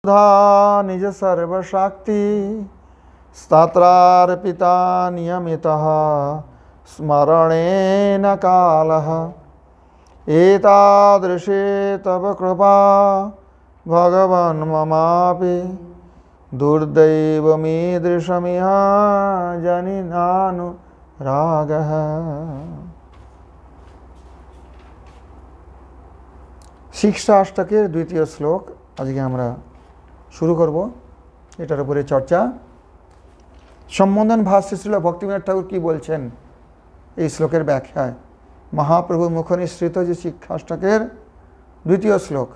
धा निज सर्वशक्ति स्तत्रार्पिता नियमितः स्मरणेन कालः एतादृशे तव कृपा भगवन् ममापि दुर्दैवमीदृशमिह जनिनानुरागः। शिक्षाष्टकेर द्वितीय श्लोक আজকে আমরা শুরু করব। এটার উপরে চর্চা। সম্বোধন ভাষ্যে শ্রীল ভক্তিবিনোদ ঠাকুর কি বলছেন এই শ্লোকের ব্যাখ্যায়? মহাপ্রভু মুখনিসৃত যে শিক্ষাষ্টকের দ্বিতীয় শ্লোক,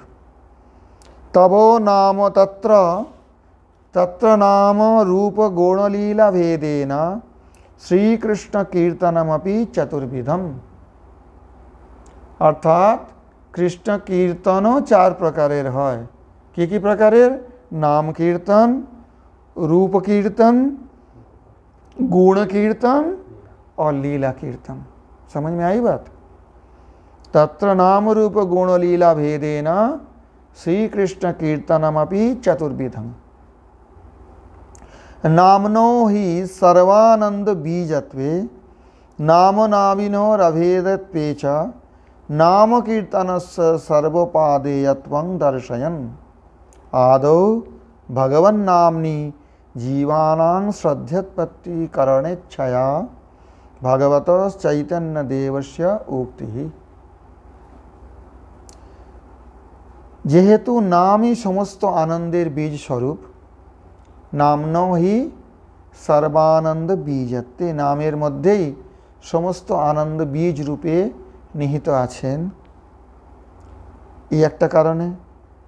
তব নাম তত্র তত্র নাম রূপ গৌণলীলা ভেদেন শ্রীকৃষ্ণ কীর্তনমপি চতুর্বিধম। অর্থাৎ কৃষ্ণ কীর্তনও চার প্রকারের হয়। কি কি প্রকারের? नाम कीर्तन, रूप कीर्तन, गुण कीर्तन और लीला कीर्तन। समझ में आई बात? तत्र नाम रूप गुण लीला भेदेन श्री कृष्ण कीर्तनमपि चतुर्विधम। नामनो हि सर्वानंद बीजत्वे नाम नाविनोरभेदत्वे च नाम कीर्तनस्य सर्वोपादेयत्वं दर्शयन् आदौ भगवन्नाम्नि जीवानां श्रद्धोत्पत्ति करणेच्छया भगवत चैतन्य देवस्य उक्तिः। जेहेतु नाम ही समस्त आनंदेर बीज स्वरूप, नामनो ही सर्वानंद बीजत्वे, नामेर मध्येई समस्त आनंद बीज रूपे निहित आছেন। এই একটা কারণে।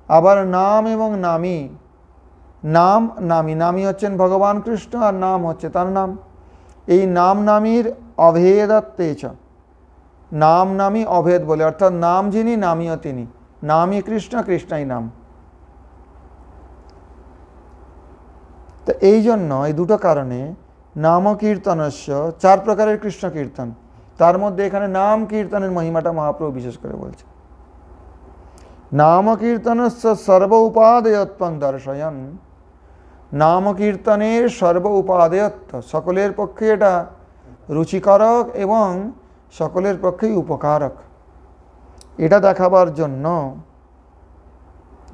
আবার নাম এবং নামী, নাম নামী, নামী হচ্ছেন ভগবান কৃষ্ণ আর নাম হচ্ছে তার নাম। এই নাম নামীর অভেদত্বেচ, নাম নামী অভেদ বলে, অর্থাৎ নাম যিনি নামীও তিনি, নামই কৃষ্ণ কৃষ্ণই নাম। তো এই জন্য এই দুটো কারণে নাম কীর্তনস্য, চার প্রকারের কৃষ্ণ কীর্তন, তার মধ্যে এখানে নাম কীর্তনের মহিমাটা মহাপ্রভু বিশেষ করে বলছে। नाम कीर्तनस्य सर्व उपादेयत्वं दर्शयन्, नाम कीर्तनेर सर्व उपादेयत्व, सकलेर पक्षे एटा रुचिकारक एवं सकलेर पक्षेई उपकारक, एटा देखाबार जन्य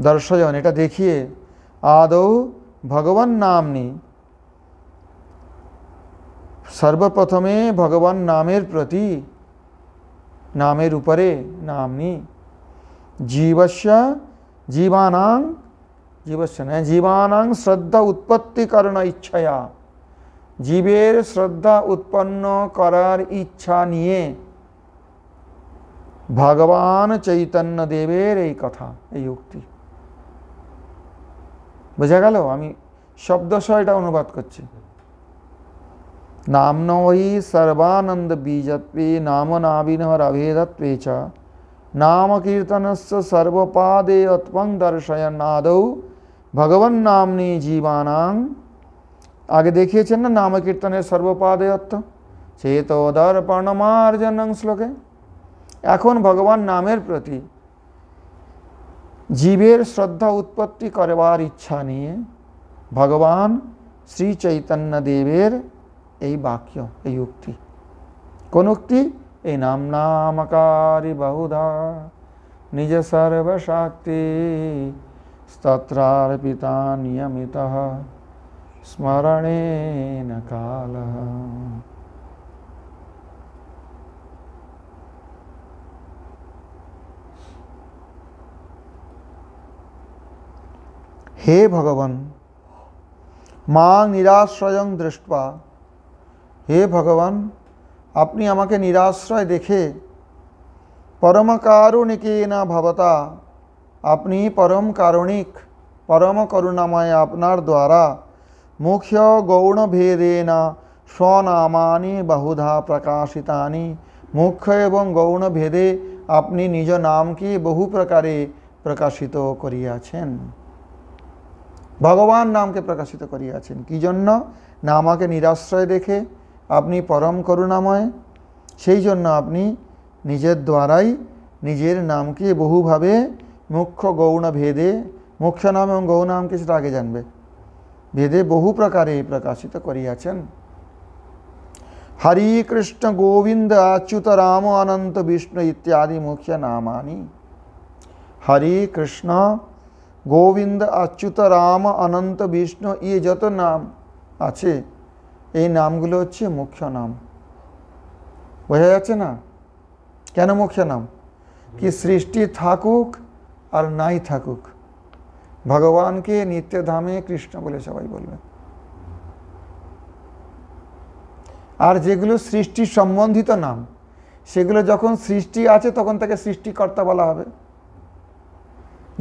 दर्शयन्, एटा देखिए आदौ भगवान नामनि, सर्वप्रथमे भगवान नामेर प्रति, नामेर उपरे नामनि, जीवस्य जीवानां, जीवस्य न जीवानां श्रद्धा उत्पत्ति करण इच्छया, जीवेर श्रद्धा उत्पन्न करार इच्छा निये भगवान चैतन्य देवेर এই কথা, এই উক্তি। বোঝা গেল? আমি শব্দসহ এটা অনুবাদ করছি। नाम्नो हि सर्वानंद बीजत्वे नाम नाविनोर अभेदत्वे च नाम कीर्तनस्य सर्वोपादेयत्वं दर्शयन् आदौ भगवन्नाम्नि जीवानां। आगे देखिएছেন না नाम कीर्तনের सर्वोपादेयत्व, चेतोदर्पणमार्जनं श्लोके। এখন ভগবান নামের প্রতি জীবের শ্রদ্ধা উৎপত্তি করবার ইচ্ছা নিয়ে ভগবান শ্রী চৈতন্য দেবের এই বাক্য, এই উক্তি। কোন উক্তি? এই নাম নামকারী বহুধা নিজ সর্বশক্তি স্তত্রার্পিতা নিয়মিতঃ স্মরণেন কালঃ। হে ভগবান, মাং নিরাশ্রয়ং দৃष्ट्वा, হে ভগবান আপনি আমাকে নিরাশ্রয় দেখে পরম কারুণিকেন ভবতা, আপনি পরম কারুণিক পরম করুণাময়, আপনার দ্বারা মুখ্য গৌণ ভেদেন স্বনামানি বহুধা প্রকাশিতানি, মুখ্য এবং গৌণ ভেদে আপনি নিজ নামকে বহু প্রকারে প্রকাশিত করিয়াছেন। ভগবান নামকে প্রকাশিত করিয়াছেন কি জন্য? না আমাকে নিরাশ্রয় দেখে আপনি পরম করুণাময়, সেই জন্য আপনি নিজের দ্বারাই নিজের নামকে বহুভাবে মুখ্য গৌণ ভেদে মুখ্য নাম এবং গৌণ নাম কি সেটা আগে জানবে। বেদে বহু প্রকারে প্রকাশিত করিয়াছেন। হরি কৃষ্ণ গোবিন্দ अच्युत राम अनंत विष्णु इत्यादि मुख्य नामानि। हरि कृष्ण गोविंद अच्युत राम अनंत विष्णु ये যত নাম আছে এই নামগুলো হচ্ছে মুখ্য নাম। বোঝা যাচ্ছে না? কেন মুখ্য নাম? কি সৃষ্টি থাকুক আর নাই থাকুক ভগবানকে নিত্যধামে কৃষ্ণ বলে সবাই বলবে। আর যেগুলো সৃষ্টি সম্বন্ধিত নাম সেগুলো যখন সৃষ্টি আছে তখন তাকে সৃষ্টিকর্তা বলা হবে।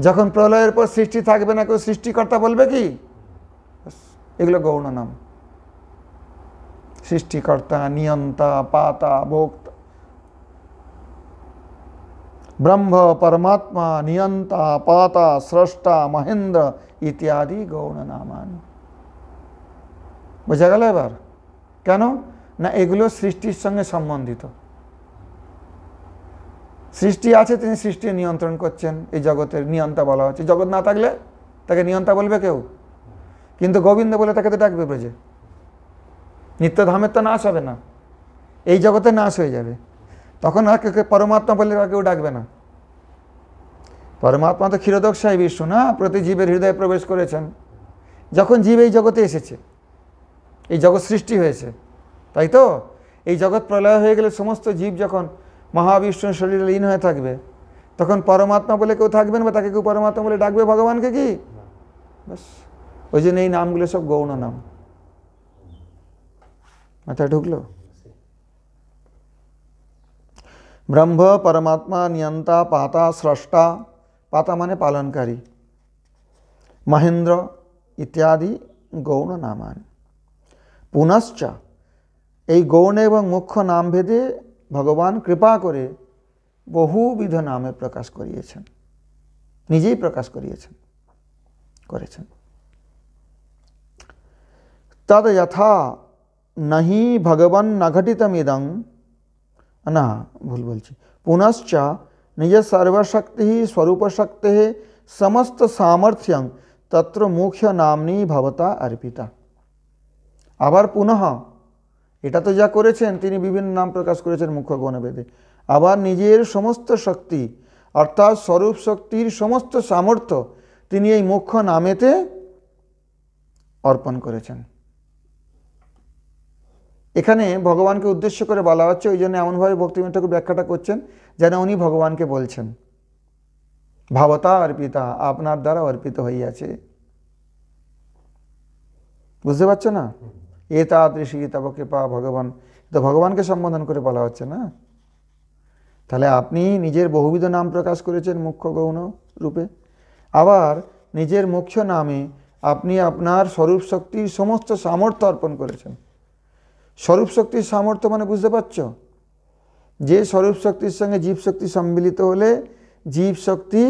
যখন প্রলয়ের পর সৃষ্টি থাকবে না কেউ সৃষ্টিকর্তা বলবে কি? এগুলো গৌণ নাম। সৃষ্টিকর্তা, নিয়ন্তা, পাতা, ভোক্তা, ব্রহ্ম, परमात्मा, नियंता, पाता, স্রষ্টা, মহেন্দ্র ইত্যাদি গৌণ নামানি। বোঝা গেল এবার? কেন না এগুলো সৃষ্টির সঙ্গে সম্বন্ধিত। সৃষ্টি আছে, তিনি সৃষ্টি নিয়ন্ত্রণ করছেন, এই জগতের নিয়ন্তা বলা হচ্ছে। জগৎ না থাকলে তাকে নিয়ন্তা বলবে কেউ? কিন্তু গোবিন্দ বলে তাকে তো ডাকবে ব্রজে। নিত্যধামের তো নাশ হবে না, এই জগতে নাশ হয়ে যাবে, তখন আর কেউ পরমাত্মা বলে কেউ ডাকবে না। পরমাত্মা তো ক্ষীরোদকশায়ী বিষ্ণু না, প্রতি জীবের হৃদয়ে প্রবেশ করেছেন। যখন জীব এই জগতে এসেছে, এই জগৎ সৃষ্টি হয়েছে, তাই তো এই জগৎ প্রলয় হয়ে গেলে সমস্ত জীব যখন মহাবিষ্ণুর শরীরে লীন হয়ে থাকবে তখন পরমাত্মা বলে কেউ থাকবেন বা তাকে কেউ পরমাত্মা বলে ডাকবে ভগবানকে কি? ব্যাস, ওই জন্য এই নামগুলো সব গৌণ নাম। মাথায় ঢুকলো? ব্রহ্ম, পরমাত্মা, নিয়ন্তা, পাতা, স্রষ্টা, পাতা মানে পালনকারী, মহেন্দ্র ইত্যাদি গৌণ নামান। পুনশ্চ এই গৌণ এবং মুখ্য নাম ভেদে ভগবান কৃপা করে বহুবিধ নামে প্রকাশ করিয়েছেন, নিজেই প্রকাশ করেছেন। তদ যথা নহি ভগবান ন ঘটিতমিদং, না ভুল বলছি, পুনশ্চ নিজ সর্বশক্তি স্বরূপশক্তি সমস্ত সামর্থ্যং তত্র মুখ্য নামনি ভবতা অর্পিতা। আবার পুনঃ এটা তো যা করেছেন তিনি বিভিন্ন নাম প্রকাশ করেছেন মুখ্য গৌণ ভেদে, আবার নিজের সমস্ত শক্তি অর্থাৎ স্বরূপ শক্তির সমস্ত সামর্থ্য তিনি এই মুখ্য নামেতে অর্পণ করেছেন। এখানে ভগবানকে উদ্দেশ্য করে বলা হচ্ছে, ওই জন্য এমনভাবে ভক্তিবিনোদ ঠাকুর ব্যাখ্যাটা করছেন যেন উনি ভগবানকে বলছেন ভাবতা অর্পিতা, আপনার দ্বারা অর্পিত হইয়াছে। বুঝতে পারছো না? এ তাদৃশী তব কৃপা ভগবান, তো ভগবানকে সম্বোধন করে বলা হচ্ছে না। তাহলে আপনি নিজের বহুবিধ নাম প্রকাশ করেছেন মুখ্য গৌণ রূপে, আবার নিজের মুখ্য নামে আপনি আপনার স্বরূপ শক্তির সমস্ত সামর্থ্য অর্পণ করেছেন। স্বরূপ শক্তির সামর্থ্য মানে বুঝতে পারছ? যে স্বরূপ শক্তির সঙ্গে জীব শক্তি সম্মিলিত হলে জীব শক্তি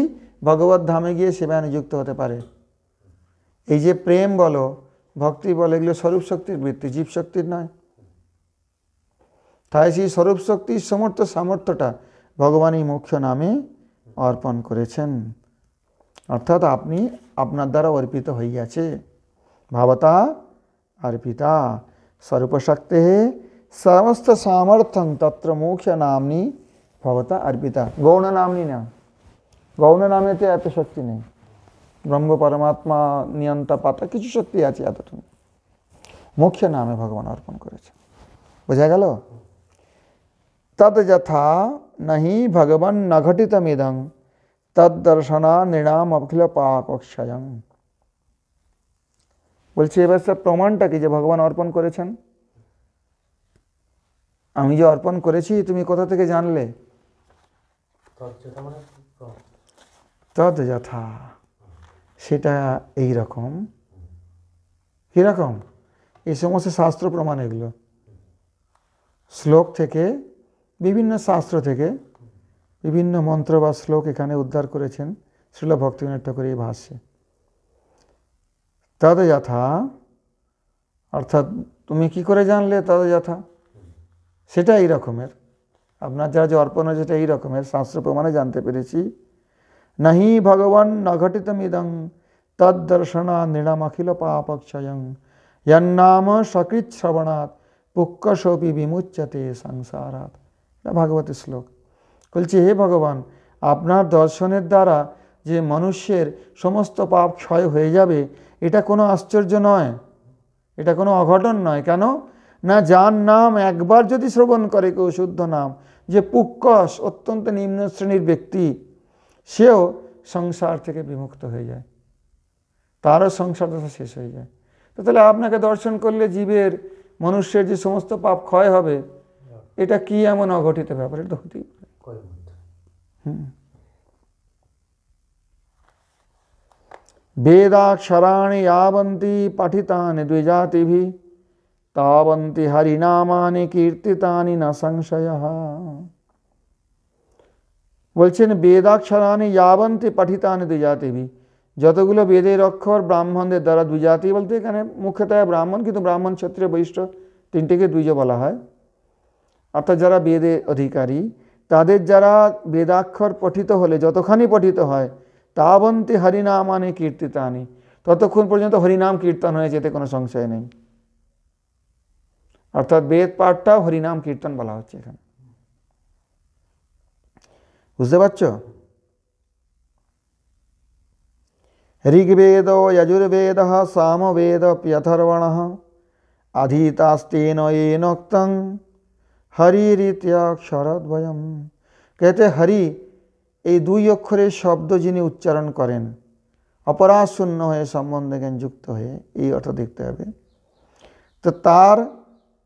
ভগবত ধামে গিয়ে সেবায় নিযুক্ত হতে পারে। এই যে প্রেম বলো, ভক্তি বলো, এগুলো স্বরূপ শক্তির বৃত্তি, জীব শক্তির নয়। তাই সেই স্বরূপ শক্তির সমর্থ সামর্থ্যটা ভগবান এই মুখ্য নামে অর্পণ করেছেন, অর্থাৎ আপনি আপনার দ্বারা অর্পিত হইয়াছে। ভাবতা অর্পিতা স্বরূপশক্তি সমস্ত সামর্থ্যং তত্র মুখ্য নামনি ভবতা অর্পিতা। গৌণ নামনি না, গৌণ নামেতে এত শক্তি নেই। ব্রহ্ম, পরমাত্মা, নিয়ন্তা, পাতা কিছু শক্তি আছে, এতটুকু মুখ্য নামে ভগবান অর্পণ করেছে। বোঝা গেল? তদ যথা নহি ভগবান ন ঘটিতমিদং তদ্দর্শনা নৃণাম অখিল পাপক্ষয়ং। বলছি এবার স্যার প্রমাণটা কি যে ভগবান অর্পণ করেছেন? আমি যে অর্পণ করেছি তুমি কোথা থেকে জানলে? তদ যথা, সেটা এই রকম। কীরকম? এই সমস্ত শাস্ত্র প্রমাণ, এগুলো শ্লোক থেকে, বিভিন্ন শাস্ত্র থেকে বিভিন্ন মন্ত্র বা শ্লোক এখানে উদ্ধার করেছেন শ্রীল ভক্তিবিনোদ ঠাকুর এই ভাষ্যে। তদ যথা অর্থাৎ তুমি কি করে জানলে তদ যথা? সেটা এই রকমের, আপনার যা যে অর্পণ যেটা এই রকমের শাস্ত্র প্রমাণে জানতে পেরেছি। নাহি ভগবান ন ঘটিতমিদং তদ্দর্শনা নৃণামখিল পাপক্ষয়ং यन्नाम सकृत श्रवणात् पुक्कशोपि विमुच्यते संसारात्। এটা ভাগবত শ্লোক। বলছে হে ভগবান, আপনার দর্শনের দ্বারা যে মানুষের সমস্ত পাপ ক্ষয় হয়ে যাবে, এটা কোনো আশ্চর্য নয়, এটা কোনো অঘটন নয়। কেন না, যার নাম একবার যদি শ্রবণ করে কেউ শুদ্ধ নাম, যে পুক্কস অত্যন্ত নিম্ন শ্রেণীর ব্যক্তি, সেও সংসার থেকে বিমুক্ত হয়ে যায়, তারও সংসার দশা শেষ হয়ে যায়। তো তাহলে আপনাকে দর্শন করলে জীবের, মানুষের যে সমস্ত পাপ ক্ষয় হবে, এটা কি এমন অঘটিত ব্যাপার? এটা হতেই পারে। বেদাক্ষরাণি यावन्ति पठितानि द्विजातिभिः तावन्ति हरिनामानि कीर्तितानि न संशयः। বলছেন বেদাক্ষরাণি यावन्ति पठितानि द्विजातिभिः, যতগুলো বেদের অক্ষর ব্রাহ্মণদের দ্বারা, দ্বিজাতি বলতে এখানে মুখ্যতঃ ব্রাহ্মণ, কিন্তু ব্রাহ্মণ ক্ষত্রিয় বৈশ্য তিনটেকে দ্বিজ বলা হয়, অর্থাৎ যারা বেদে অধিকারী, তাদের যারা বেদাক্ষর পঠিত হলে, যতখানি পঠিত হয়, তাবন্তি হরিনামানি কীর্তিতানি, ততক্ষণ পর্যন্ত হরিনাম কীর্তন হয়ে যেতে কোনো সংশয় নেই। অর্থাৎ বেদ পাঠটাও হরিনাম কীর্তন বলা হচ্ছে এখানে। বুঝতে পারছো? ऋग्वेद यजुर्वेद सामवेद प्यथर्वण अधीतास्तेन येनोक्तं हरिरित्यक्षरद्वयम्। कहते हरि এই দুই অক্ষরের শব্দ যিনি উচ্চারণ করেন, অপরাধ শূন্য হয়ে সম্বন্ধ জ্ঞান যুক্ত হয়ে, এই অর্থ দেখতে হবে। তো তার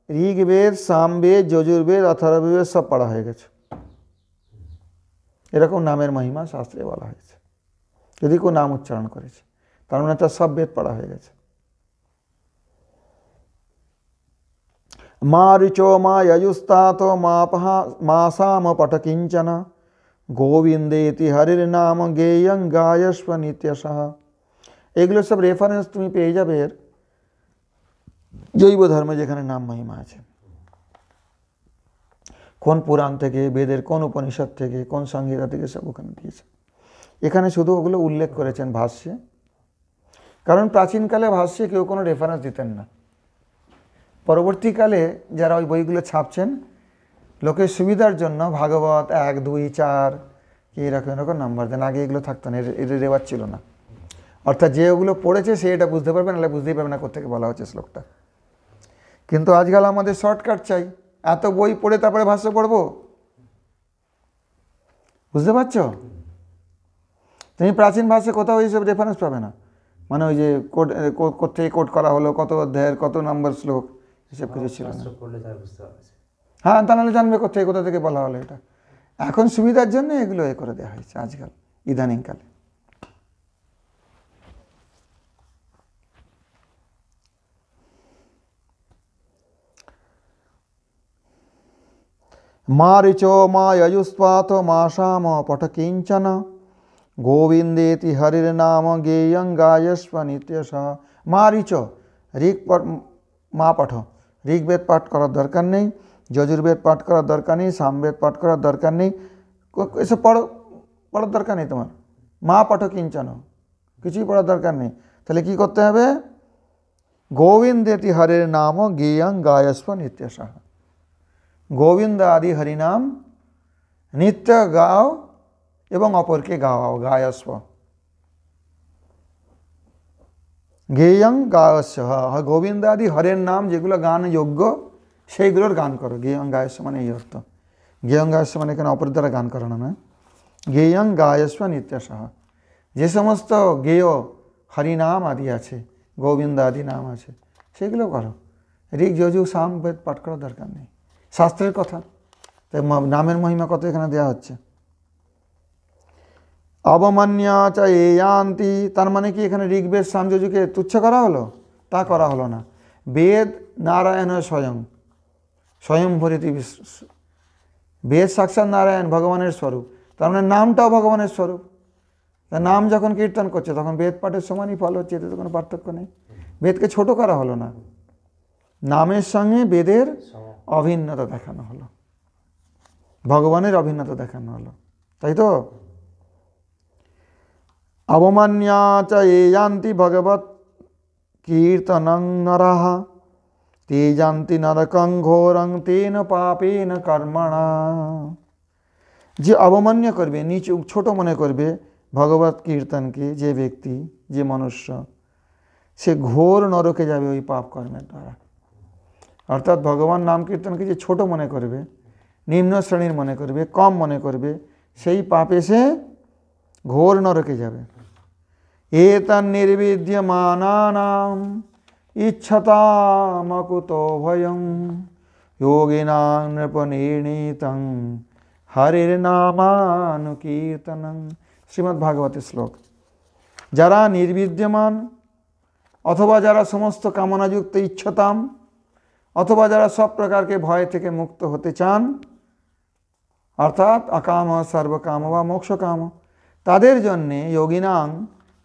ঋগ্বেদ, সামবেদ, যজুর্বেদ, অথর্ববেদ সব পড়া হয়ে গেছে। এরকম নামের মহিমা শাস্ত্রে বলা হয়েছে। যদি কেউ নাম উচ্চারণ করেছে, তার মানে তার সব বেদ পড়া হয়ে গেছে। মা ঋচো মা যজুস্তাতো মা সাম পঠ কিঞ্চন গোবিন্দেতি হরির নাম গেয়ং গায়স্ব নিত্যশঃ। এগুলো সব রেফারেন্স তুমি পেয়ে যাবে এর জৈব ধর্মে, যেখানে নাম মহিমা আছে। কোন পুরাণ থেকে, বেদের কোন উপনিষদ থেকে, কোন সংহিতা থেকে, সব ওখানে দিয়েছে। এখানে শুধু ওগুলো উল্লেখ করেছেন ভাষ্যে, কারণ প্রাচীনকালে ভাষ্যে কেউ কোনো রেফারেন্স দিতেন না। পরবর্তীকালে যারা ওই বইগুলো ছাপছেন, লোকের সুবিধার জন্য ভাগবত 1, 2, 4 কি এরকম এরকম নাম্বার দেন। আগে এগুলো থাকতো না, এর রেওয়াজ ছিল না। অর্থাৎ যে ওগুলো পড়েছে সে এটা বুঝতে পারবে, নাহলে বুঝতেই পারবে না কোথেকে বলা হচ্ছে শ্লোকটা। কিন্তু আজকাল আমাদের শর্টকাট চাই, এত বই পড়ে তারপরে ভাষ্য পড়বো। বুঝতে পারছো? তুমি প্রাচীন ভাষায় কোথাও এইসব রেফারেন্স পাবে না, মানে ওই যে কোথেকে কোট করা হলো, কত অধ্যায়ের কত নম্বর শ্লোক, এসব কিছু ছিল না। হ্যাঁ, তা নাহলে জানবে কোথেকে কোথা থেকে বলা হলো। এটা এখন সুবিধার জন্য এগুলো এ করে দেওয়া হয়েছে আজকাল, ইদানিংকালে। মা ঋচো মা যজুস্তাতো মা সাম পঠ কিঞ্চন গোবিন্দেতি হরির নাম গেয়ং গায়স্ব নিত্যশঃ। মা ঋচ, ঋগ মা পাঠ, ঋগ্বেদ পাঠ করার দরকার নেই, যজুর্বেদ পাঠ করার দরকার নেই, সামবেদ পাঠ করার দরকার নেই, এসব পড়ার দরকার নেই তোমার। মা পাঠ কিঞ্চন, কিছুই পড়ার দরকার নেই। তাহলে কি করতে হবে? গোবিন্দেতি হরির নাম গেয়ং গায়স্ব নিত্যশঃ। গোবিন্দ আদি হরিনাম নিত্য গাও এবং অপরকে গাওয়াও, গায়স্ব। গেয়ং গায়স্ব, গোবিন্দ আদি হরের নাম যেগুলো গান যোগ্য সেইগুলোর গান করো। গেয়ং গায়স্ব মানে এই অর্থ। গেয়ং গায়স্ব মানে এখানে অপরের দ্বারা গান করানো না। গেয়ং গায়স্ব নিত্যশঃ, যে সমস্ত গেয় হরিনাম আদি আছে, গোবিন্দ আদি নাম আছে, সেগুলো করো। ঋগ যজু সাম বেদ পাঠ করার দরকার নেই, শাস্ত্রের কথা। তাই নামের মহিমা কত এখানে দেওয়া হচ্ছে। অবমান্যা চ এয়ান্তি, তার মানে কি এখানে ঋগ্বেদ সাম যজুকে তুচ্ছ করা হলো? তা করা হলো না। বেদ নারায়ণ স্বয়ং, স্বয়ং ভরিতি, বেদ সাক্ষাৎ নারায়ণ, ভগবানের স্বরূপ। তার মানে নামটাও ভগবানের স্বরূপ। তা নাম যখন কীর্তন করছে তখন বেদ পাঠের সমানই ফল হচ্ছে, এতে তো কোনো পার্থক্য নেই। বেদকে ছোট করা হলো না, নামের সঙ্গে বেদের অভিন্নতা দেখানো হলো, ভগবানের অভিন্নতা দেখানো হলো, তাই তো? अवमन्या च ये यान्ति भगवत् कीर्तनं नरः ते यान्ति नरकं घोरं तेन पापेन कर्मणा। যে অবমান্য করবে, নিচু ছোট মনে করবে ভগবত কীর্তনকে, যে ব্যক্তি, যে মনুষ্য, সে ঘোর নরকে যাবে ওই পাপ কর্মের দ্বারা। অর্থাৎ ভগবান নাম কীর্তনকে যে ছোট মনে করবে, নিম্ন শ্রেণীর মনে করবে, কম মনে করবে, সেই পাপে সে ঘোর নরকে যাবে। এতন্নির্বিদ্যমানানাম ইচ্ছতামকুতো ভয়ং যোগিনাং নৃপনির্ণীতং হরির নামানুকীর্তনং। শ্রীমদ্ ভাগবতের শ্লোক। যারা নির্বিদ্যমান অথবা যারা সমস্ত কামনাযুক্ত, ইচ্ছতাম অথবা যারা সব প্রকারকে ভয় থেকে মুক্ত হতে চান, অর্থাৎ অকাম সর্বকাম বা মোক্ষকাম, তাদের জন্যে যোগিনাং,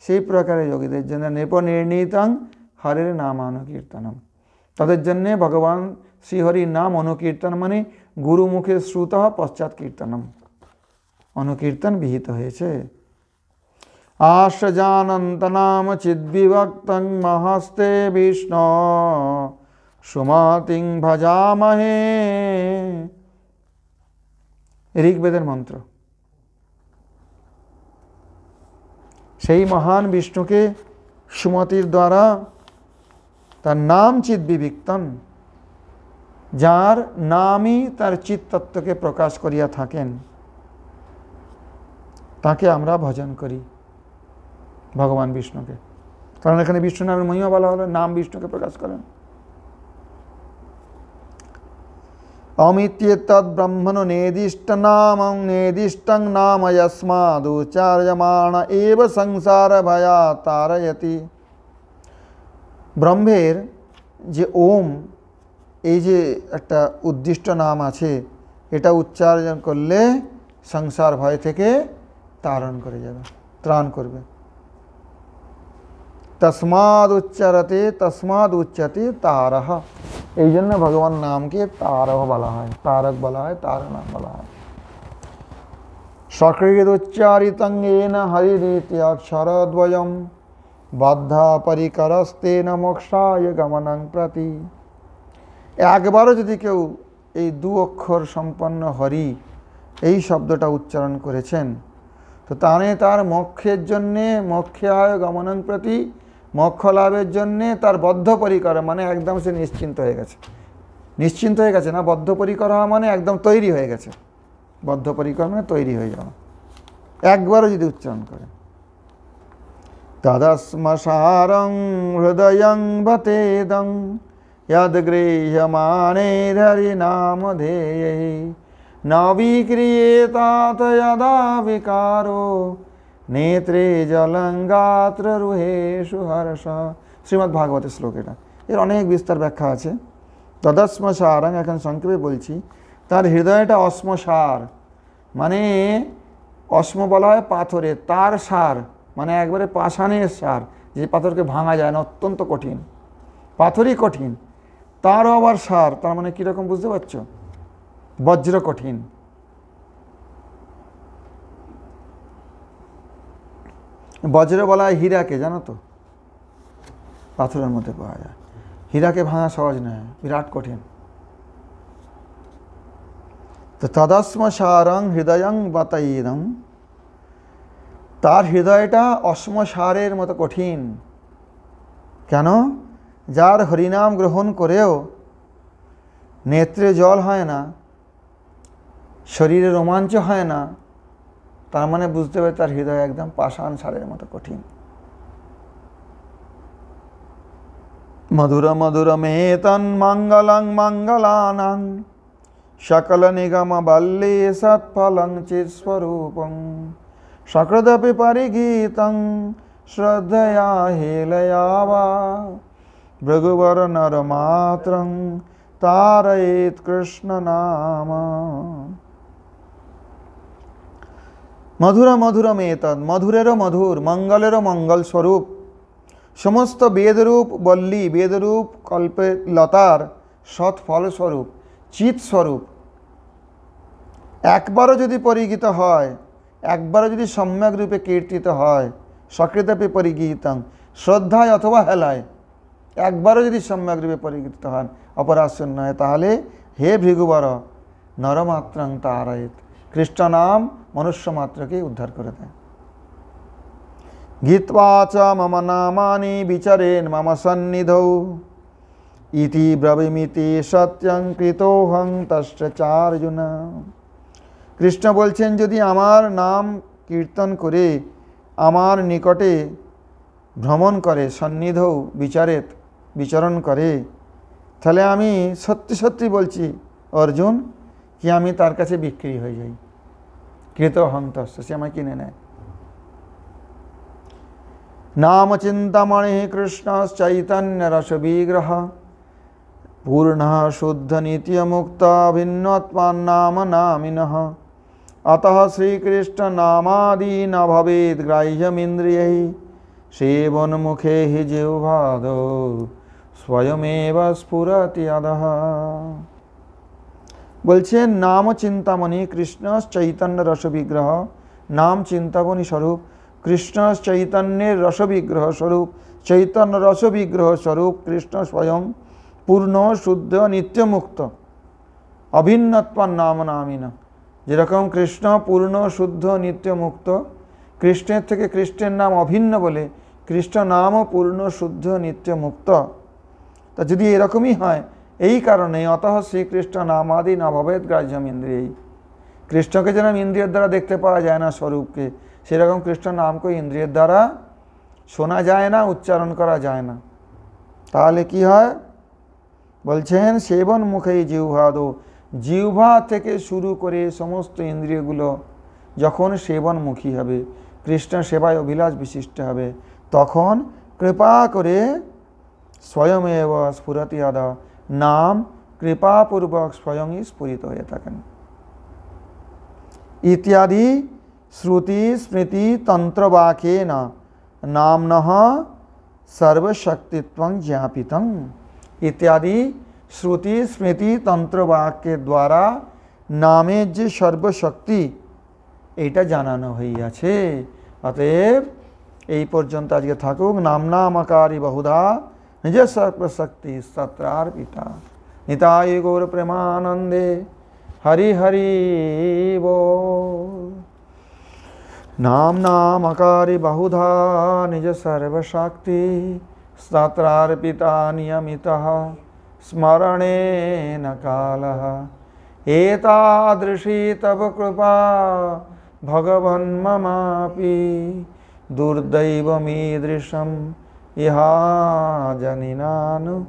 সেই প্রকারের যোগীদের জন্য নৃপনির্ণীতং হরের নামানুকীর্তনম, তাদের জন্যে ভগবান শ্রীহরির নাম অনুকীর্তন, মানে গুরুমুখে শ্রুত পশ্চাৎ কীর্তনম, অনুকীর্তন বিহিত হয়েছে। আশ্রজানন্ত নাম চিদ্বিভক্তং মহস্তে বিষ্ণু সুমতিং ভজামহে। ঋগ্বেদের মন্ত্র। সেই মহান বিষ্ণুকে সুমতির দ্বারা, তার নাম চিদ্বিভক্তং, যার নামই তার চিত্তত্বকে প্রকাশ করিয়া থাকেন, তাকে আমরা ভজন করি, ভগবান বিষ্ণুকে। কারণ এখানে বিষ্ণু নামের মহিমা বলা হলো, নাম বিষ্ণুকে প্রকাশ করেন। অমিত্যেতদ্ ব্রহ্মণো নেদিষ্টনামং নেদিষ্টং নাম যস্মাদুচ্চার্যমাণ এব সংসার ভয়া তারয়তি। ব্রহ্মের যে ওম, এই যে একটা উদ্দিষ্ট নাম আছে, এটা উচ্চারণ করলে সংসার ভয় থেকে তারণ করে যাবে, ত্রাণ করবে। তস্মাদ উচ্চারতে তস্মাদ উচ্চতে তারহ, এই জন্য ভগবান নামকে তারহ বলা হয়, তারক বলা হয়, তারনাম বলা হয়। সকৃদ উচ্চারিতং येन হরিরিতি অক্ষরদ্বয়ম বদ্ধা পরিকরস্তেন মোক্ষায় গমনং প্রতি। একবারও যদি কেউ এই দু অক্ষর সম্পন্ন হরি এই শব্দটা উচ্চারণ করেছেন, তো তাহলে তার মোক্ষের জন্যে, মোক্ষায় গমনং প্রতি, মোক্ষ লাভের জন্যে তার বদ্ধপরিকর, মানে একদম সে নিশ্চিন্ত হয়ে গেছে। নিশ্চিন্ত হয়ে গেছে না, বদ্ধপরিকর হওয়া মানে একদম তৈরি হয়ে গেছে। বদ্ধপরিকর মানে তৈরি হয়ে যাওয়া, একবারও যদি উচ্চারণ করে। তদস্মসারং হৃদয়ং বতেদং यद्गृह्यमाणैर् हरिनामधेये न विक्रियेतात यदा विकारो नेत्रे जलं गात्ररुहेषु हर्ष। শ্রীমদ্ ভাগবতের শ্লোক এটা। এর অনেক বিস্তার ব্যাখ্যা আছে। তদস্মসারং, এখন সংক্ষেপে বলছি, তার হৃদয়টা অশ্মসার, মানে অশ্ম বলা হয় পাথরের, তার সার মানে একবারে পাষাণের সার, যে পাথরকে ভাঙা যায় না, অত্যন্ত কঠিন, পাথরই কঠিন, তারও আবার সার, তার মানে কীরকম বুঝতে পারছো? বজ্র কঠিন। বজ্র বলা হয় হীরাকে, জানো তো, পাথরের মধ্যে পাওয়া যায়। হীরাকে ভাঙা সহজ নয়, বিরাট কঠিন। তো তদস্মসারং হৃদয়ং বতেদং, তার হৃদয়টা অশ্মসারের মতো কঠিন। কেন? যার হরিনাম গ্রহণ করেও নেত্রে জল হয় না, শরীরে রোমাঞ্চ হয় না, তার মানে বুঝতে হবে তার হৃদয় একদম পাষাণ সারের মতো কঠিন। মধুর মধুর মেতন মঙ্গলং মঙ্গলানাং সকল নিগম বল্লী সৎফলং চিৎস্বরূপং সकृदपि परिगीतं শ্রদ্ধয়া হেলয়া বা ভৃগুবর নরমাত্রং তারয়েৎ কৃষ্ণ নাম। মধুর মধুরম এতদ, মধুরেরও মধুর, মঙ্গলেরও মঙ্গল স্বরূপ, সমস্ত বেদরূপ বল্লী, বেদরূপ কল্পে লতার সৎ ফলস্বরূপ, চিৎ স্বরূপ, একবারও যদি পরিগীত হয়, একবারও যদি সম্যক রূপে কীর্তিত হয়, সকৃতপি পরিগীতং, শ্রদ্ধায় অথবা হেলায় একবারও যদি সম্যকরূপে পরিগীত হন, অপরাশন নয়, তাহলে হে ভৃগুবর নরমাত্রং তারয়েত, কৃষ্ণ নাম মনুষ্য মাত্রকে উদ্ধার করে দেয়। গীত্বা চ মম নামানি বিচারেন মম সন্নিধৌ ইতি ব্রবীমিতি সত্যং কৃতোহং তস্য চার্জুন। কৃষ্ণ বলছেন, যদি আমার নাম কীর্তন করে আমার নিকটে ভ্রমণ করে, সন্নিধৌ বিচারেত বিচরণ করে, তাহলে আমি সত্যি সত্যি বলছি অর্জুন কি আমি তার কাছে বিক্রি হয়ে যাই। কৃতোহং তস্য, সে আমায় কিনে নেয়। নাম চিন্তামণি কৃষ্ণ চৈতন্য রস বিগ্রহ পূর্ণ শুদ্ধ নিত্য মুক্ত ভিন্নত্মান্নাম নামিনঃ अतः श्रीकृष्ण नामादि न भवेत् ग्राह्यमिन्द्रियैः सेवन्मुखे हि जिह्वादौ स्वयमेव स्फुरति अधः। বলছেন নাম চিন্তামণি কৃষ্ণ চৈতন্য রসবিগ্রহ, নাম চিন্তামণি স্বরূপ কৃষ্ণ চৈতন্যের রসবিগ্রহ স্বরূপ, চৈতন্য রসবিগ্রহ স্বরূপ কৃষ্ণ স্বয়ং পূর্ণ শুদ্ধ নিত্যমুক্ত অভিন্নত্বান নাম নামিনা। যেরকম কৃষ্ণ পূর্ণ শুদ্ধ নিত্য মুক্ত, কৃষ্ণের থেকে কৃষ্ণের নাম অভিন্ন বলে কৃষ্ণ নামও পূর্ণ শুদ্ধ নিত্য মুক্ত। তা যদি এরকমই হয়, এই কারণে অতঃ শ্রীকৃষ্ণ নামাদি না ভবেৎ গ্রাহ্যম ইন্দ্রিয়ৈ, কৃষ্ণকে যেরকম ইন্দ্রিয়ের দ্বারা দেখতে পাওয়া যায় না স্বরূপকে, সেরকম কৃষ্ণ নামকে ইন্দ্রিয়ের দ্বারা শোনা যায় না, উচ্চারণ করা যায় না। তাহলে কি হয়? বলছেন সেবন মুখেই জিহ্বাদৌ, জিহ্বা থেকে শুরু করে সমস্ত ইন্দ্রিয়গুলো যখন সেবনমুখী হবে, কৃষ্ণ সেবায় অভিলাষ বিশিষ্ট হবে, তখন কৃপা করে স্বয়মেব স্ফুরতি আদা, নাম কৃপাপূর্বক স্বয়ংই স্ফুরিত হয়ে থাকেন। ইত্যাদি শ্রুতি স্মৃতি তন্ত্রবাক্যেন নাম্নঃ সর্বশক্তিত্বং জ্ঞাপিতং। ইত্যাদি শ্রুতি স্মৃতি তন্ত্রবাক্যের দ্বারা নামের যে সর্বশক্তি এইটা জানানো হইয়াছে। অতএব এই পর্যন্ত আজকে থাকুক। নাম নামকারী বহুধা নিজ সর্বশক্তি সত্রার্পিতা। নিতাই গৌর প্রেমানন্দে হরি হরি बोल। नाम नामकारि बहुधा निज सर्वशक्ति स्तत्रार्पिता नियमितः स्मरणेन कालः। एतादृशी तव कृपा भगवन् ममापि दुर्दैवमीदृशम् इहा जनिनानुरागः।